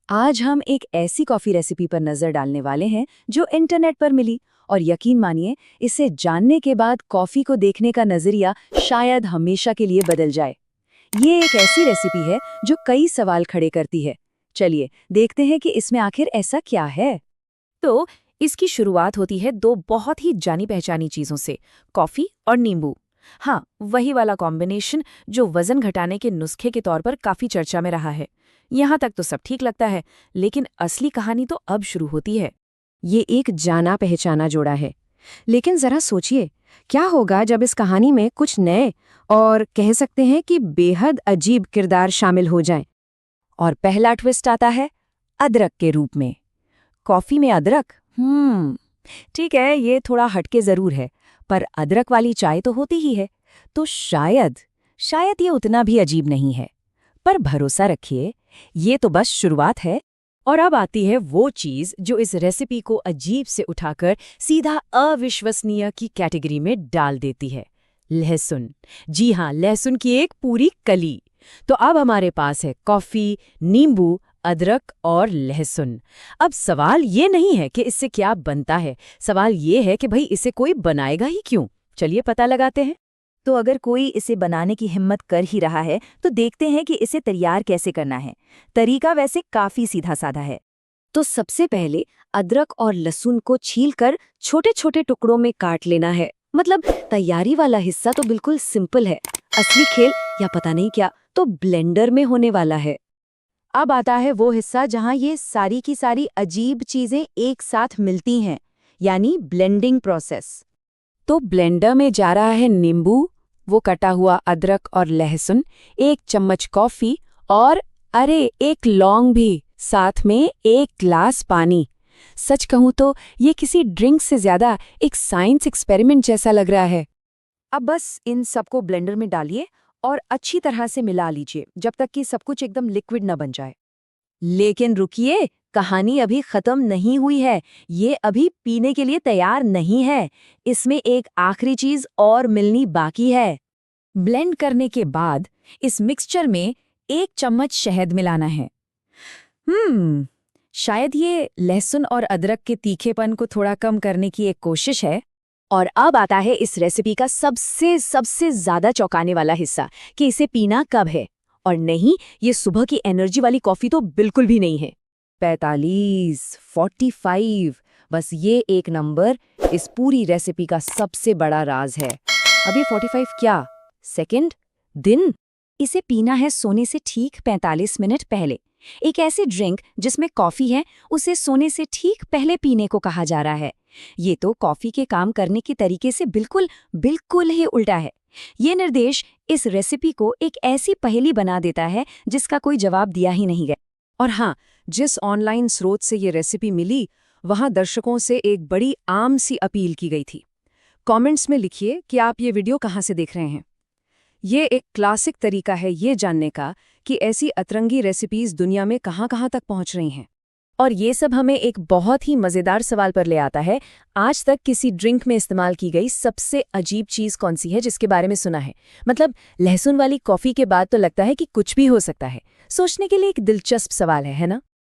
आज हम एक ऐसी कॉफ़ी रेसिपी पर नज़र डालने वाले हैं जो इंटरनेट पर मिली और यकीन मानिए इसे जानने के बाद कॉफ़ी को देखने का नज़रिया शायद हमेशा के लिए बदल जाए। ये एक ऐसी रेसिपी है जो कई सवाल खड़े करती है। चलिए देखते हैं कि इसमें आखिर ऐसा क्या है। तो इसकी शुरुआत होती है दो बहुत ही जानी पहचानी चीजों से, कॉफी और नींबू। हाँ, वही वाला कॉम्बिनेशन जो वजन घटाने के नुस्खे के तौर पर काफी चर्चा में रहा है। यहाँ तक तो सब ठीक लगता है, लेकिन असली कहानी तो अब शुरू होती है। ये एक जाना पहचाना जोड़ा है, लेकिन जरा सोचिए क्या होगा जब इस कहानी में कुछ नए और कह सकते हैं कि बेहद अजीब किरदार शामिल हो जाएं। और पहला ट्विस्ट आता है अदरक के रूप में। कॉफ़ी में अदरक? ठीक है, ये थोड़ा हटके ज़रूर है, पर अदरक वाली चाय तो होती ही है, तो शायद शायद ये उतना भी अजीब नहीं है। पर भरोसा रखिए, ये तो बस शुरुआत है। और अब आती है वो चीज़ जो इस रेसिपी को अजीब से उठाकर सीधा अविश्वसनीय की कैटेगरी में डाल देती है। लहसुन। जी हाँ, लहसुन की एक पूरी कली। तो अब हमारे पास है कॉफ़ी, नींबू, अदरक और लहसुन। अब सवाल ये नहीं है कि इससे क्या बनता है, सवाल ये है कि भाई इसे कोई बनाएगा ही क्यों। चलिए पता लगाते हैं। तो अगर कोई इसे बनाने की हिम्मत कर ही रहा है तो देखते हैं कि इसे तैयार कैसे करना है। तरीका वैसे काफी सीधा साधा है। तो सबसे पहले अदरक और लहसुन को छीलकर छोटे छोटे टुकड़ों में काट लेना है। मतलब तैयारी वाला हिस्सा तो बिल्कुल सिंपल है, असली खेल या पता नहीं क्या तो ब्लेंडर में होने वाला है। अब आता है वो हिस्सा जहां ये सारी की सारी अजीब चीजें एक साथ मिलती हैं, यानी ब्लेंडिंग प्रोसेस। तो ब्लेंडर में जा रहा है नींबू, वो कटा हुआ अदरक और लहसुन, 1 चम्मच कॉफी और अरे 1 लौंग भी, साथ में 1 ग्लास पानी। सच कहूं तो ये किसी ड्रिंक से ज्यादा एक साइंस एक्सपेरिमेंट जैसा लग रहा है। अब बस इन सबको ब्लेंडर में डालिए और अच्छी तरह से मिला लीजिए जब तक कि सब कुछ एकदम लिक्विड न बन जाए। लेकिन रुकिए, कहानी अभी खत्म नहीं हुई है। ये अभी पीने के लिए तैयार नहीं है। इसमें एक आखिरी चीज और मिलनी बाकी है। ब्लेंड करने के बाद इस मिक्सचर में 1 चम्मच शहद मिलाना है। शायद ये लहसुन और अदरक के तीखेपन को थोड़ा कम करने की एक कोशिश है। और अब आता है इस रेसिपी का सबसे सबसे ज्यादा चौंकाने वाला हिस्सा कि इसे पीना कब है। और नहीं, ये सुबह की एनर्जी वाली कॉफी तो बिल्कुल भी नहीं है। 45, बस ये एक नंबर इस पूरी रेसिपी का सबसे बड़ा राज है। अभी 45 क्या? सेकंड? दिन? इसे पीना है सोने से ठीक 45 मिनट पहले। एक ऐसे ड्रिंक जिसमें कॉफी है, उसे सोने से ठीक पहले पीने को कहा जा रहा है। ये तो कॉफी के काम करने के तरीके से बिल्कुल बिल्कुल ही उल्टा है। ये निर्देश इस रेसिपी को एक ऐसी पहेली बना देता है जिसका कोई जवाब दिया ही नहीं गया। और हाँ, जिस ऑनलाइन स्रोत से ये रेसिपी मिली, वहाँ दर्शकों से एक बड़ी आम सी अपील की गई थी। कमेंट्स में लिखिए कि आप ये वीडियो कहाँ से देख रहे हैं। ये एक क्लासिक तरीका है ये जानने का कि ऐसी अतरंगी रेसिपीज दुनिया में कहाँ-कहाँ तक पहुँच रही हैं। और ये सब हमें एक बहुत ही मज़ेदार सवाल पर ले आता है। आज तक किसी ड्रिंक में इस्तेमाल की गई सबसे अजीब चीज़ कौन सी है जिसके बारे में सुना है? मतलब लहसुन वाली कॉफ़ी के बाद तो लगता है कि कुछ भी हो सकता है। सोचने के लिए एक दिलचस्प सवाल है ना?